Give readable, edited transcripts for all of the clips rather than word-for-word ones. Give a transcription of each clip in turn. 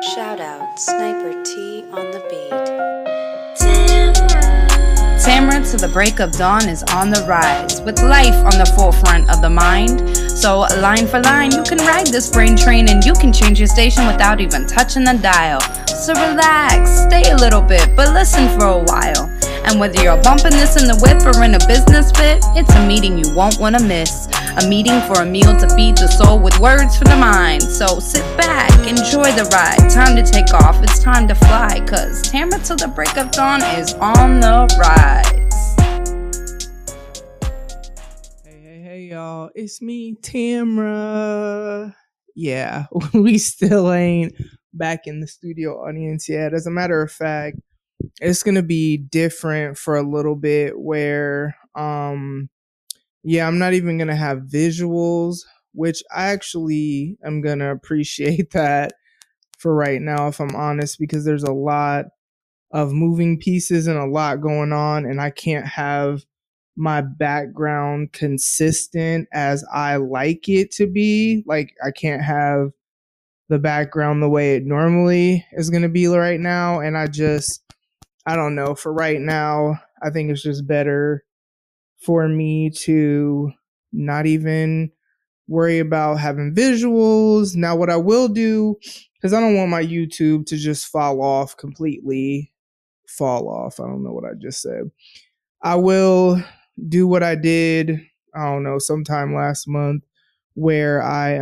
Shout out Sniper T on the beat. Tamara to the break of dawn is on the rise, with life on the forefront of the mind. So line for line, you can ride this brain train and you can change your station without even touching the dial. So relax, stay a little bit, but listen for a while. And whether you're bumping this in the whip or in a business fit, it's a meeting you won't want to miss. A meeting for a meal to feed the soul with words for the mind. So sit back, enjoy the ride. Time to take off, it's time to fly. Cause Tamara till the break of dawn is on the rise. Hey, y'all. It's me, Tamara. Yeah, we still ain't back in the studio audience yet. As a matter of fact, it's going to be different for a little bit where, yeah, I'm not even going to have visuals, which I actually am going to appreciate that for right now, if I'm honest, because there's a lot of moving pieces and a lot going on, and I can't have my background consistent as I like it to be. Like, I can't have the background the way it normally is going to be right now, and I don't know, for right now, I think it's just better for me to not even worry about having visuals. Now, what I will do, because I don't want my YouTube to just fall off. I don't know what I just said. I will do what I did, I don't know, sometime last month, where I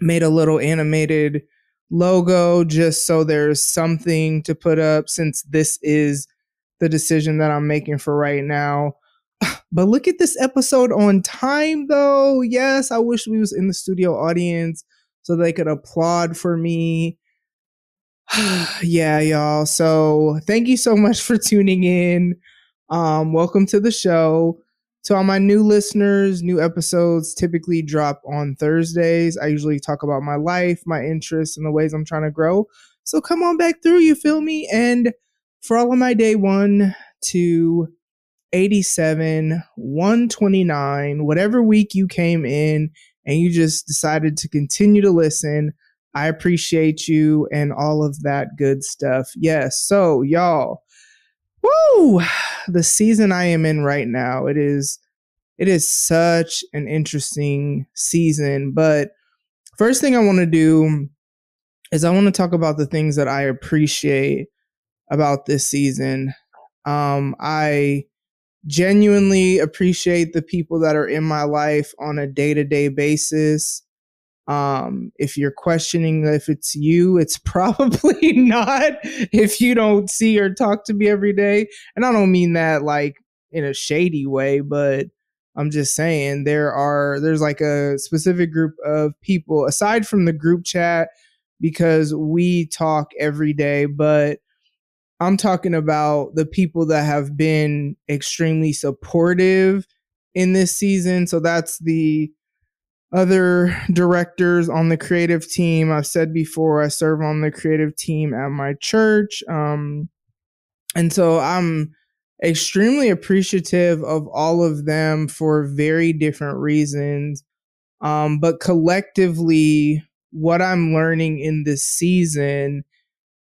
made a little animated logo just so there's something to put up, since this is the decision that I'm making for right now. But look at this episode on time, though. Yes, I wish we was in the studio audience so they could applaud for me. Yeah, y'all. So thank you so much for tuning in. Welcome to the show. To all my new listeners, new episodes typically drop on Thursdays. I usually talk about my life, my interests, and the ways I'm trying to grow. So come on back through, you feel me? And for all of my day 1 to 87, 129, whatever week you came in and you just decided to continue to listen, I appreciate you and all of that good stuff. Yes, so y'all, woo, the season I am in right now, it is such an interesting season. But first thing I want to do is I want to talk about the things that I appreciate about this season. I genuinely appreciate the people that are in my life on a day-to-day basis. If you're questioning if it's you, it's probably not, if you don't see or talk to me every day. And I don't mean that like in a shady way, but I'm just saying there's like a specific group of people aside from the group chat, because we talk every day, but I'm talking about the people that have been extremely supportive in this season. So that's the other directors on the creative team. I've said before, I serve on the creative team at my church. And so I'm extremely appreciative of all of them for very different reasons. But collectively, what I'm learning in this season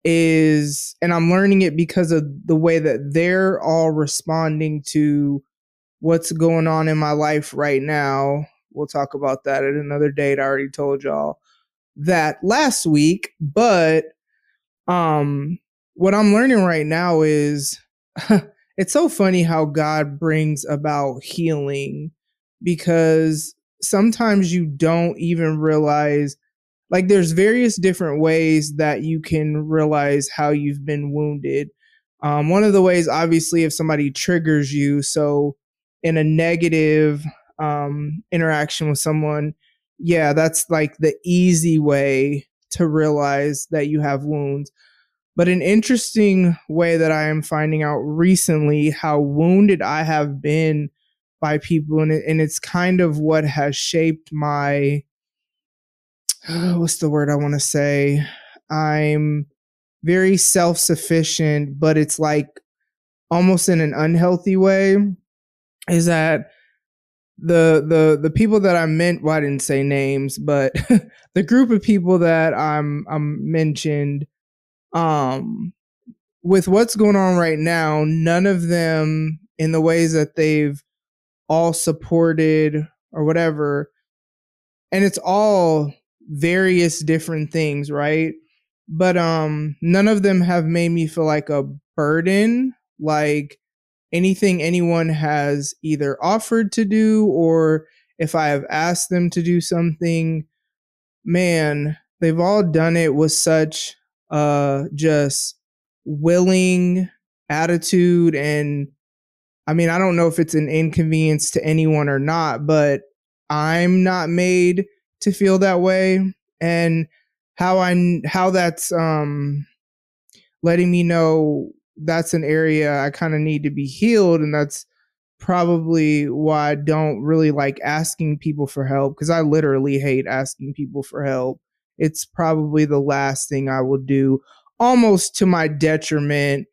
is, and I'm learning it because of the way that they're all responding to what's going on in my life right now. We'll talk about that at another date. I already told y'all that last week. But what I'm learning right now is it's so funny how God brings about healing, because sometimes you don't even realize, like, there's various different ways that you can realize how you've been wounded. One of the ways, obviously, if somebody triggers you, so in a negative interaction with someone, yeah, that's like the easy way to realize that you have wounds. But an interesting way that I am finding out recently how wounded I have been by people, and it's kind of what has shaped my, what's the word I want to say? I'm very self-sufficient, but it's like almost in an unhealthy way, is that the people that I meant, well, I didn't say names, but the group of people that I'm mentioned, with what's going on right now, none of them in the ways that they've all supported or whatever, and it's all various different things, right? But none of them have made me feel like a burden, like anything anyone has either offered to do, or if I have asked them to do something, man, they've all done it with such just willing attitude. And I mean, I don't know if it's an inconvenience to anyone or not, but I'm not made to feel that way. And how that's letting me know that's an area I kind of need to be healed. And that's probably why I don't really like asking people for help, because I literally hate asking people for help. It's probably the last thing I will do, almost to my detriment,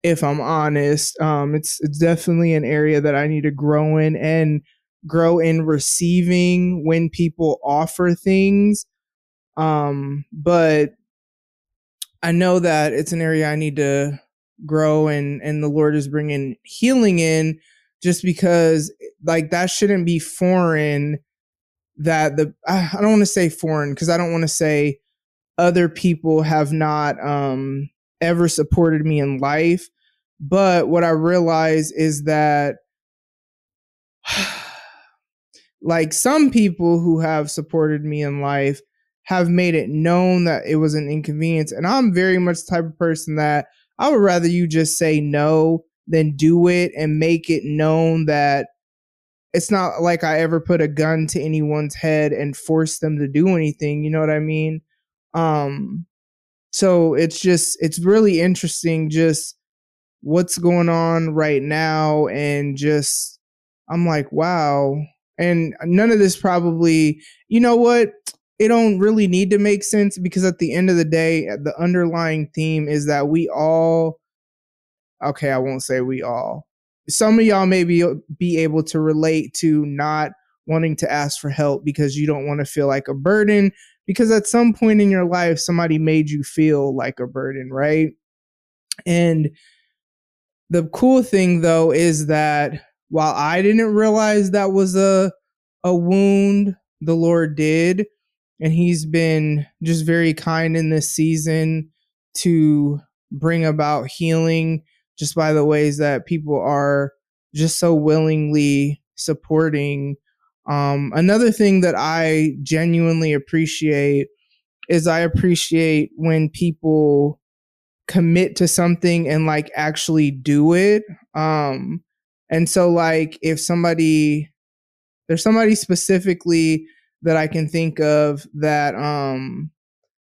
if I'm honest. It's definitely an area that I need to grow in, and grow in receiving when people offer things. But I know that it's an area I need to grow, and the Lord is bringing healing in, just because like that shouldn't be foreign. That I don't want to say foreign, because I don't want to say other people have not ever supported me in life. But what I realize is that like some people who have supported me in life have made it known that it was an inconvenience. And I'm very much the type of person that I would rather you just say no than do it and make it known that it's not like I ever put a gun to anyone's head and force them to do anything. You know what I mean? So it's really interesting just what's going on right now. And just, I'm like, wow. And none of this probably, you know what? It don't really need to make sense, because at the end of the day, the underlying theme is that we all, okay, I won't say we all. Some of y'all may be able to relate to not wanting to ask for help because you don't want to feel like a burden, because at some point in your life, somebody made you feel like a burden, right? And the cool thing, though, is that while I didn't realize that was a wound, the Lord did. And he's been just very kind in this season to bring about healing, just by the ways that people are just so willingly supporting. Another thing that I genuinely appreciate is I appreciate when people commit to something and like actually do it. And so like if there's somebody specifically that I can think of that,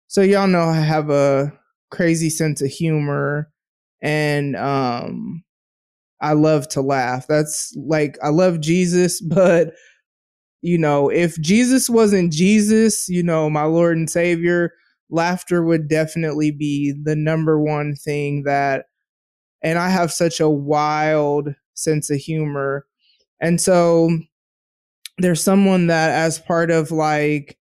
so y'all know I have a crazy sense of humor, and I love to laugh. That's like, I love Jesus, but you know, if Jesus wasn't Jesus, you know, my Lord and Savior, laughter would definitely be the number one thing that, and I have such a wild sense of humor. And so there's someone that, as part of like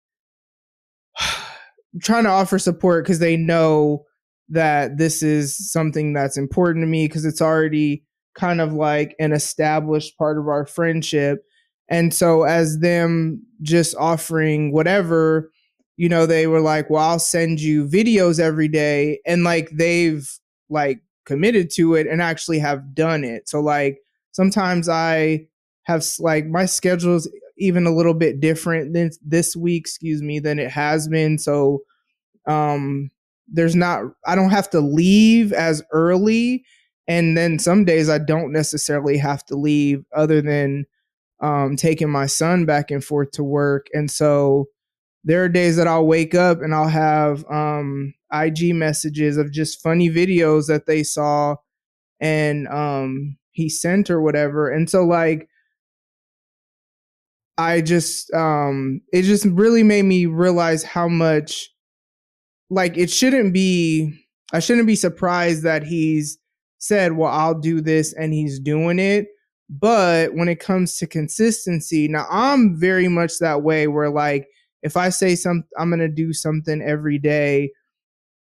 trying to offer support, because they know that this is something that's important to me, because it's already kind of like an established part of our friendship. And so as them just offering whatever, you know, they were like, well, I'll send you videos every day. And like they've like committed to it and actually have done it. So like sometimes I have like my schedule's even a little bit different than this week, than it has been. So I don't have to leave as early. And then some days I don't necessarily have to leave, other than taking my son back and forth to work. And so there are days that I'll wake up and I'll have IG messages of just funny videos that they saw and he sent or whatever. And so like I just it just really made me realize how much, like, I shouldn't be surprised that he's said, well, I'll do this, and he's doing it. But when it comes to consistency, now I'm very much that way where like, if I say I'm going to do something every day,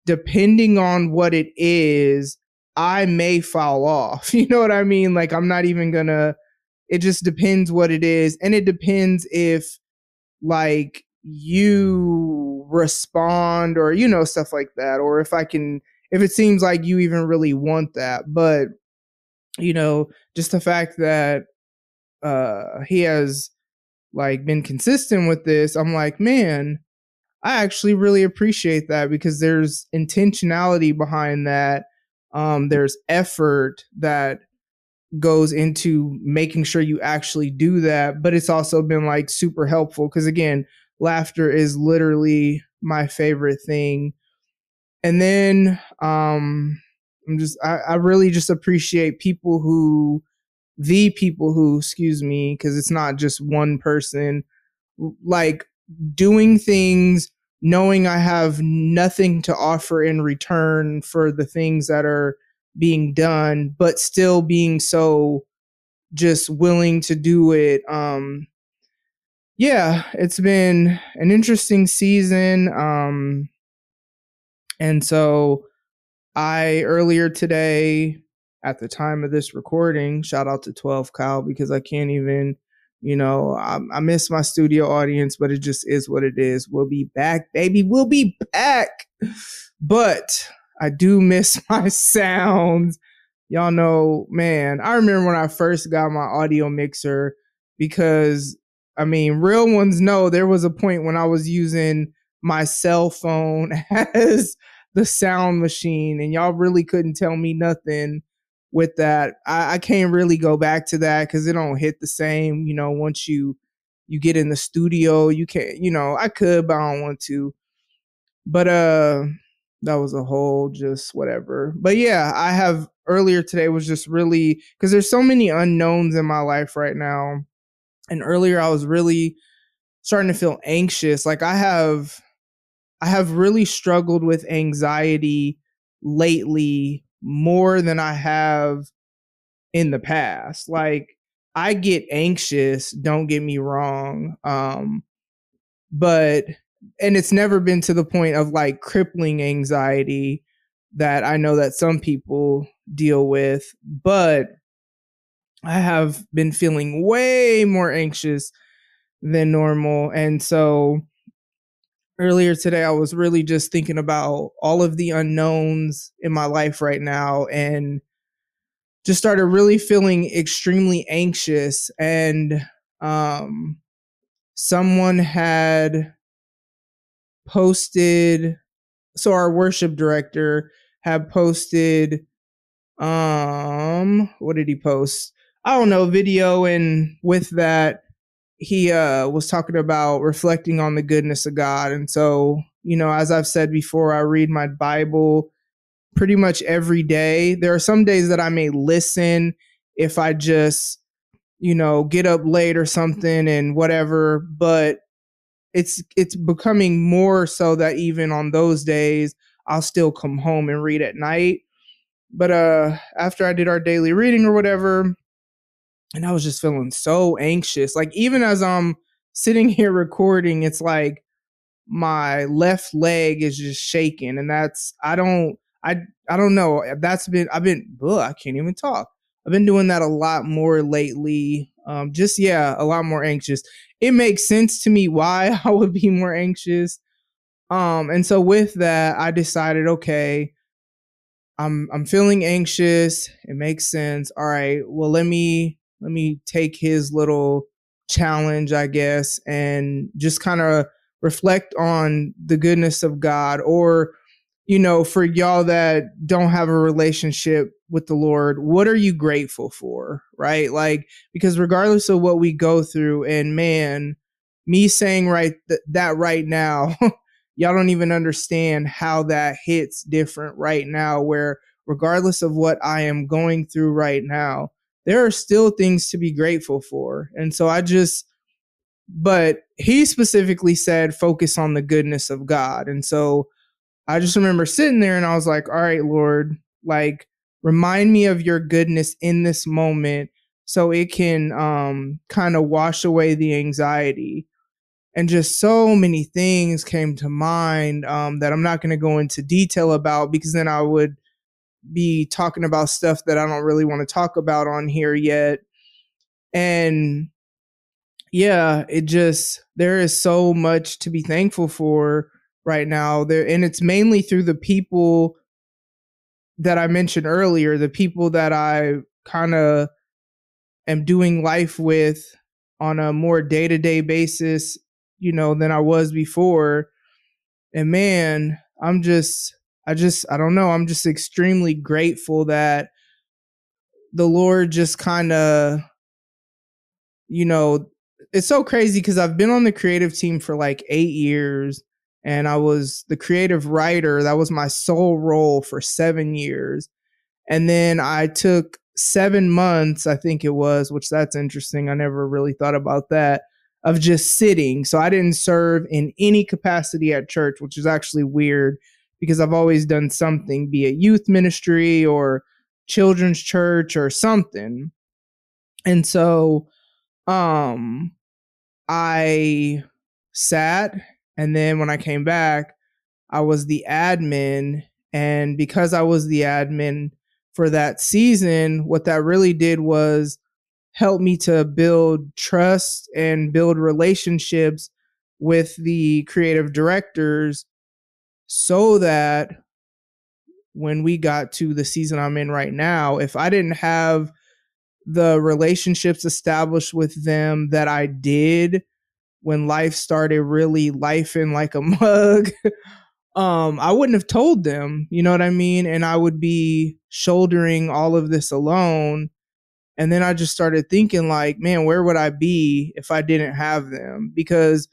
depending on what it is, I may fall off. You know what I mean? Like, I'm not even gonna, it just depends what it is. And it depends if like you respond or, stuff like that. Or if it seems like you even really want that. But, just the fact that he has like been consistent with this, I'm like, man, I actually really appreciate that because there's intentionality behind that. There's effort that goes into making sure you actually do that. But it's also been like super helpful because, again, laughter is literally my favorite thing. And then I really just appreciate the people who, excuse me, because it's not just one person, like doing things knowing I have nothing to offer in return for the things that are being done, but still being so just willing to do it. Yeah, it's been an interesting season. And so I earlier today, at the time of this recording, shout out to 12 Kyle, because I can't even, I miss my studio audience, but it just is what it is. We'll be back, baby. We'll be back. But I do miss my sounds. Y'all know, man, I remember when I first got my audio mixer because, real ones know there was a point when I was using my cell phone as the sound machine, and y'all really couldn't tell me nothing with that. I can't really go back to that because it don't hit the same, once you get in the studio. You can't, I could, but I don't want to. But that was a whole just whatever. But yeah, I have earlier today was just really, because there's so many unknowns in my life right now. And earlier I was really starting to feel anxious. Like I have really struggled with anxiety lately more than I have in the past. Like I get anxious, don't get me wrong. But it's never been to the point of like crippling anxiety that I know that some people deal with, but I have been feeling way more anxious than normal. And so earlier today, I was really just thinking about all of the unknowns in my life right now and just started really feeling extremely anxious. And someone had posted, so our worship director had posted, what did he post? I don't know, video. And with that, he was talking about reflecting on the goodness of God. And so, as I've said before, I read my Bible pretty much every day. There are some days that I may listen if I just, get up late or something and whatever, but it's becoming more so that even on those days, I'll still come home and read at night. But after I did our daily reading or whatever, and I was just feeling so anxious. Like even as I'm sitting here recording, it's like my left leg is just shaking, and that's I don't know. I can't even talk. I've been doing that a lot more lately. A lot more anxious. It makes sense to me why I would be more anxious. And so with that, I decided, okay, I'm feeling anxious. It makes sense. All right, well, let me take his little challenge, I guess, and just kind of reflect on the goodness of God. Or, for y'all that don't have a relationship with the Lord, what are you grateful for? Right? Like, because regardless of what we go through, and man, me saying that right now, y'all don't even understand how that hits different right now, where regardless of what I am going through right now, there are still things to be grateful for. And so but he specifically said, focus on the goodness of God. And so I just remember sitting there and I was like, all right, Lord, like, remind me of your goodness in this moment so it can kind of wash away the anxiety. And just so many things came to mind that I'm not going to go into detail about, because then I would be talking about stuff that I don't really want to talk about on here yet. And yeah, there is so much to be thankful for right now there. And it's mainly through the people that I mentioned earlier, the people that I kind of am doing life with on a more day-to-day basis, than I was before. And man, I don't know. I'm just extremely grateful that the Lord just kind of, it's so crazy because I've been on the creative team for like 8 years, and I was the creative writer. That was my sole role for 7 years. And then I took 7 months, I think it was, which that's interesting. I never really thought about that, of just sitting. So I didn't serve in any capacity at church, which is actually weird because I've always done something, be it youth ministry or children's church or something. And so I sat, and then when I came back, I was the admin. And because I was the admin for that season, what that really did was help me to build trust and build relationships with the creative directors, so that when we got to the season I'm in right now, if I didn't have the relationships established with them that I did when life started really lifing like a mug, I wouldn't have told them, you know what I mean? And I would be shouldering all of this alone. And then I just started thinking like, man, where would I be if I didn't have them? Because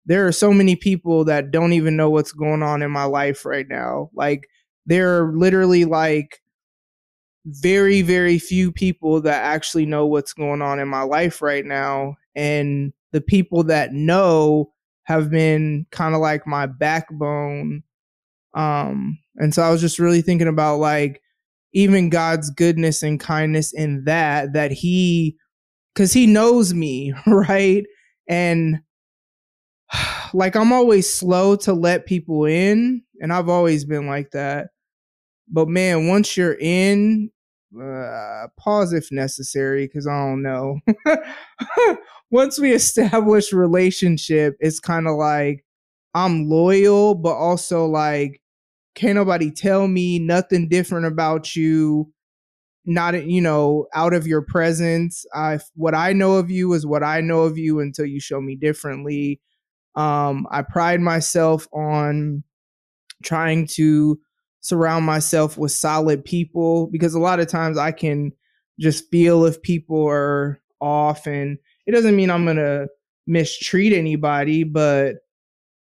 there are so many people that don't even know what's going on in my life right now. Like, there are literally like very, very few people that actually know what's going on in my life right now. And the people that know have been kind of like my backbone. And so I was just really thinking about like even God's goodness and kindness in that because he knows me, right? And like, I'm always slow to let people in, and I've always been like that. But man, once you're in, pause if necessary, because I don't know. Once we establish relationship, it's kind of like I'm loyal, but also like, can't nobody tell me nothing different about you, not, out of your presence. What I know of you is what I know of you until you show me differently. I pride myself on trying to surround myself with solid people, because a lot of times I can just feel if people are off, and it doesn't mean I'm going to mistreat anybody, but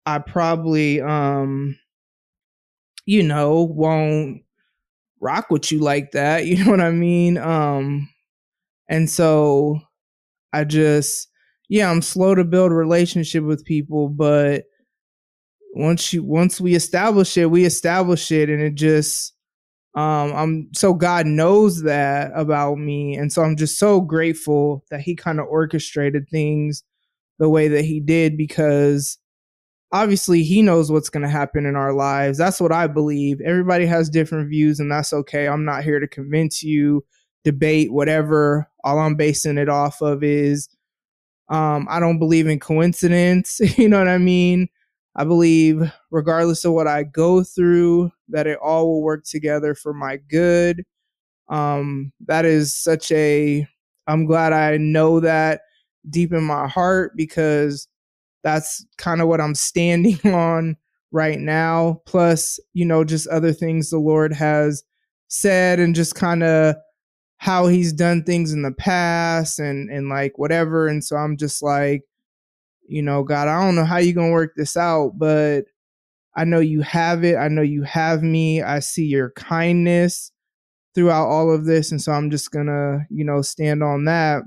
I probably, won't rock with you like that. You know what I mean? And so I'm slow to build a relationship with people, but once we establish it, and it just, so God knows that about me. And so I'm just so grateful that he kind of orchestrated things the way that he did, because obviously he knows what's going to happen in our lives. That's what I believe. Everybody has different views, and that's okay. I'm not here to convince you, debate, whatever. All I'm basing it off of is, I don't believe in coincidence. You know what I mean? I believe regardless of what I go through, that it all will work together for my good. That is I'm glad I know that deep in my heart, because that's kind of what I'm standing on right now. Plus, just other things the Lord has said, and just kind of how he's done things in the past, and like whatever. And so I'm just like, God, I don't know how you're going to work this out, but I know you have it. I know you have me. I see your kindness throughout all of this. And so I'm just going to, stand on that.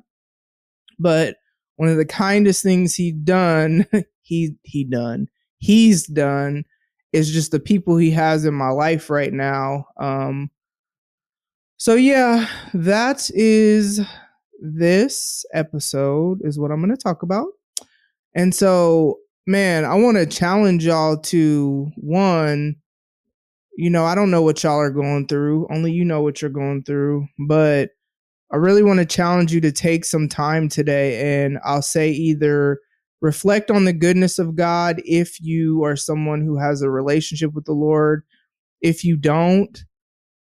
But one of the kindest things he's done is just the people he has in my life right now. So yeah, that is this episode is what I'm going to talk about. And so, man, I want to challenge y'all to one, I don't know what y'all are going through. Only you know what you're going through. But I really want to challenge you to take some time today, and I'll say either reflect on the goodness of God if you are someone who has a relationship with the Lord. If you don't,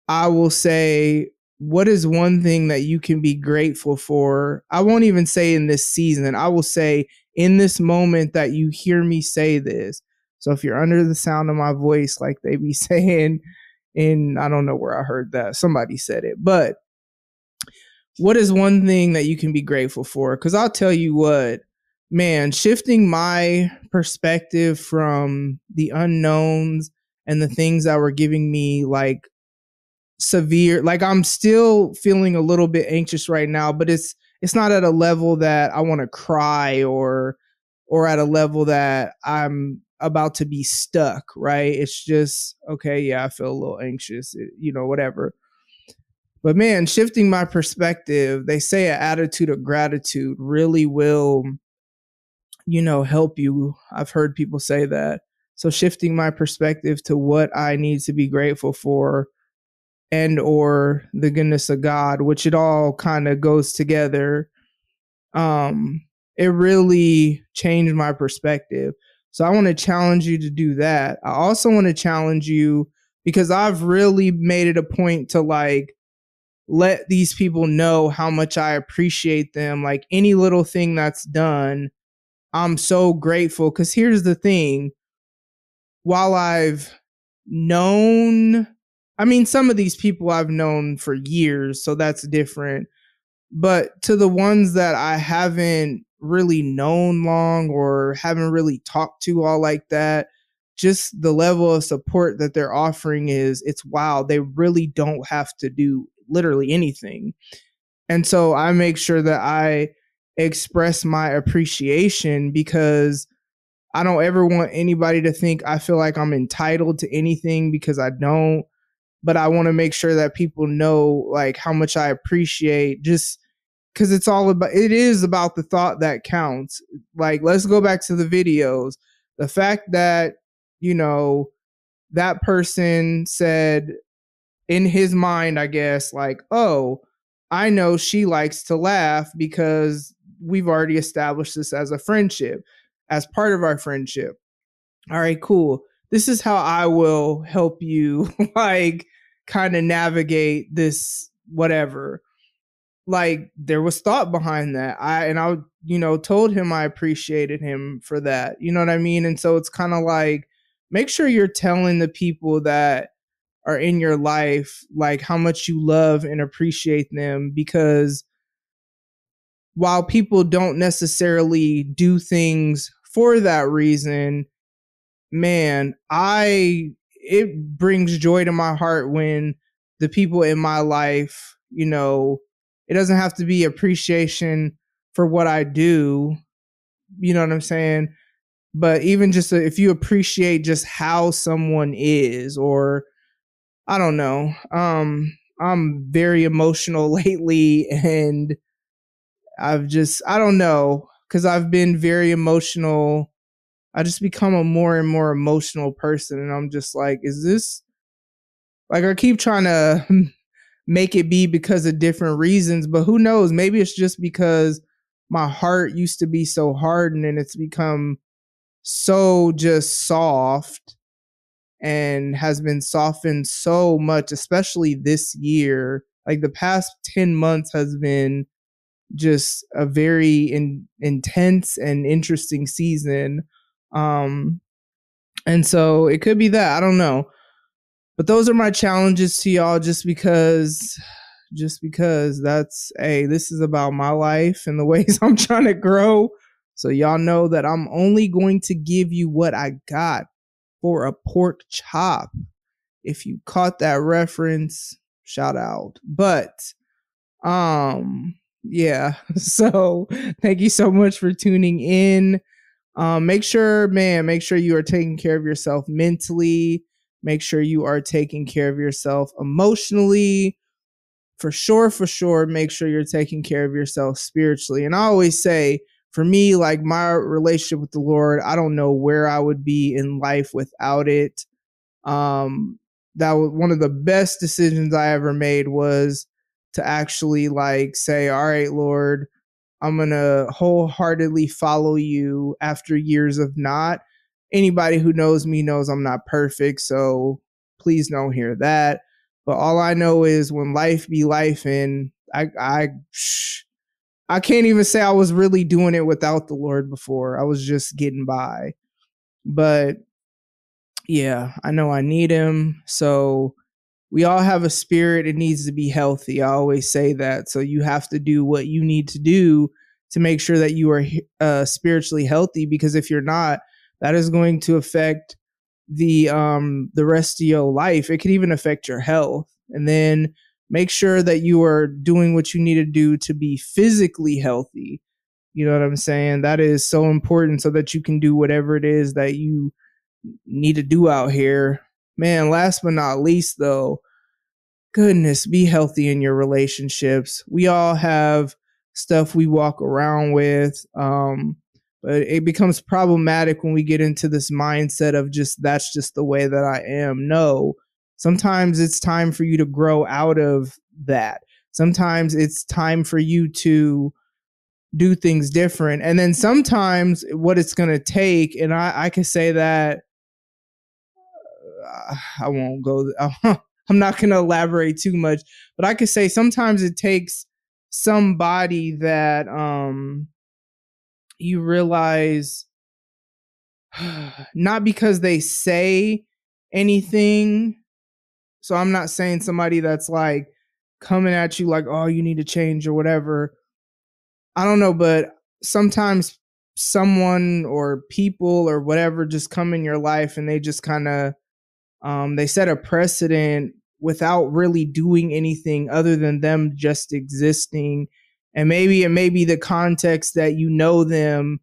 I will say, what is one thing that you can be grateful for? I won't even say in this season. I will say in this moment that you hear me say this. So if you're under the sound of my voice, like they be saying I don't know where I heard that. Somebody said it. But what is one thing that you can be grateful for? Because I'll tell you what, man, shifting my perspective from the unknowns and the things that were giving me like severe, like I'm still feeling a little bit anxious right now, but it's not at a level that I want to cry or at a level that I'm about to be stuck, right? It's just, okay, yeah, I feel a little anxious, whatever. But man, shifting my perspective, they say an attitude of gratitude really will, help you. I've heard people say that. So shifting my perspective to what I need to be grateful for and or the goodness of God, which it all kind of goes together. It really changed my perspective. So I want to challenge you to do that. I also want to challenge you because I've really made it a point to like let these people know how much I appreciate them. Like any little thing that's done, I'm so grateful. Because here's the thing. While I've known, some of these people I've known for years, so that's different. But to the ones that I haven't really known long or haven't really talked to all like that, just the level of support that they're offering it's wow. They really don't have to do literally anything. And so I make sure that I express my appreciation because I don't ever want anybody to think I feel like I'm entitled to anything because I don't. But I want to make sure that people know like how much I appreciate just because it is about the thought that counts. Like, let's go back to the videos. The fact that, that person said in his mind, I guess, like, oh, I know she likes to laugh because we've already established this as a friendship, as part of our friendship. All right, cool. This is how I will help you like kind of navigate this, whatever. Like there was thought behind that. I told him I appreciated him for that. You know what I mean? And so it's kind of like, make sure you're telling the people that are in your life, like how much you love and appreciate them, because while people don't necessarily do things for that reason, man, it brings joy to my heart when the people in my life, it doesn't have to be appreciation for what I do. You know what I'm saying? But even just if you appreciate just how someone is, or I don't know. I'm very emotional lately, and I don't know, because I've been very emotional. I just become a more and more emotional person, and I'm just like, is this like, I keep trying to make it be because of different reasons, but who knows? Maybe it's just because my heart used to be so hardened and it's become so just soft and has been softened so much, especially this year. Like the past 10 months has been just a very intense and interesting season. And so it could be that, I don't know. But those are my challenges to y'all, just because this is about my life and the ways I'm trying to grow. So y'all know that I'm only going to give you what I got for a pork chop. If you caught that reference, shout out. But yeah. So thank you so much for tuning in. Make sure you are taking care of yourself mentally. Make sure you are taking care of yourself emotionally. for sure, make sure you're taking care of yourself spiritually. And I always say, for me, like my relationship with the Lord, I don't know where I would be in life without it. That was one of the best decisions I ever made, was to actually like say, all right, Lord, I'm going to wholeheartedly follow you after years of not. Anybody who knows me knows I'm not perfect, so please don't hear that. But all I know is when life be life, and I can't even say I was really doing it without the Lord before. I was just getting by. But yeah, I know I need him. So we all have a spirit. It needs to be healthy. I always say that. So you have to do what you need to do to make sure that you are spiritually healthy, because if you're not, that is going to affect the rest of your life. It could even affect your health. And then make sure that you are doing what you need to do to be physically healthy. You know what I'm saying? That is so important, so that you can do whatever it is that you need to do out here. Man, last but not least though, goodness, be healthy in your relationships. We all have stuff we walk around with, but it becomes problematic when we get into this mindset of just, that's just the way that I am. No, sometimes it's time for you to grow out of that. Sometimes it's time for you to do things different. And then sometimes what it's going to take, and I can say that, I won't go, I'm not going to elaborate too much, but I could say sometimes it takes somebody that you realize, not because they say anything. So I'm not saying somebody that's like coming at you like, oh, you need to change or whatever. I don't know, but sometimes someone or people or whatever just come in your life and they just kind of, they set a precedent without really doing anything other than them just existing. And maybe it may be the context that you know them,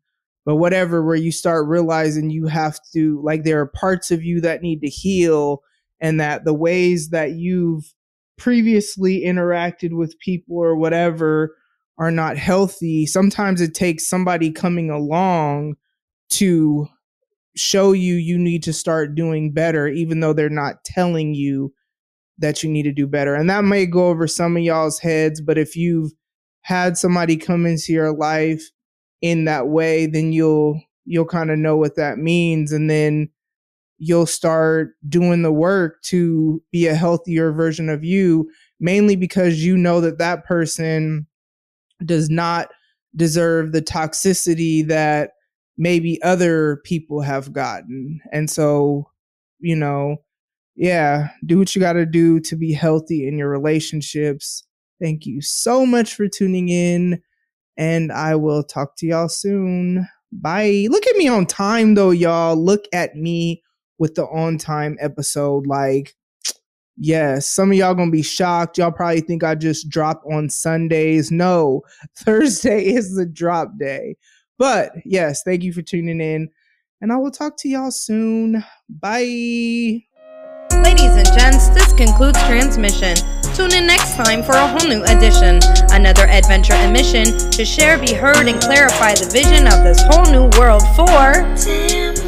but whatever, where you start realizing you have to, like, there are parts of you that need to heal, and that the ways that you've previously interacted with people or whatever are not healthy. Sometimes it takes somebody coming along to show you you need to start doing better, even though they're not telling you that you need to do better. And that may go over some of y'all's heads, but if you've had somebody come into your life in that way, then you'll kind of know what that means. And then you'll start doing the work to be a healthier version of you, mainly because you know that that person does not deserve the toxicity that maybe other people have gotten. And so, you know, yeah, do what you got to do to be healthy in your relationships. Thank you so much for tuning in, and I will talk to y'all soon. Bye. Look at me on time though, y'all. Look at me with the on time episode. Like, yes, some of y'all gonna be shocked. Y'all probably think I just drop on Sundays. No, Thursday is the drop day. But yes, thank you for tuning in, and I will talk to y'all soon. Bye. Ladies and gents, this concludes transmission. Tune in next time for a whole new edition. Another adventure and mission to share, be heard, and clarify the vision of this whole new world for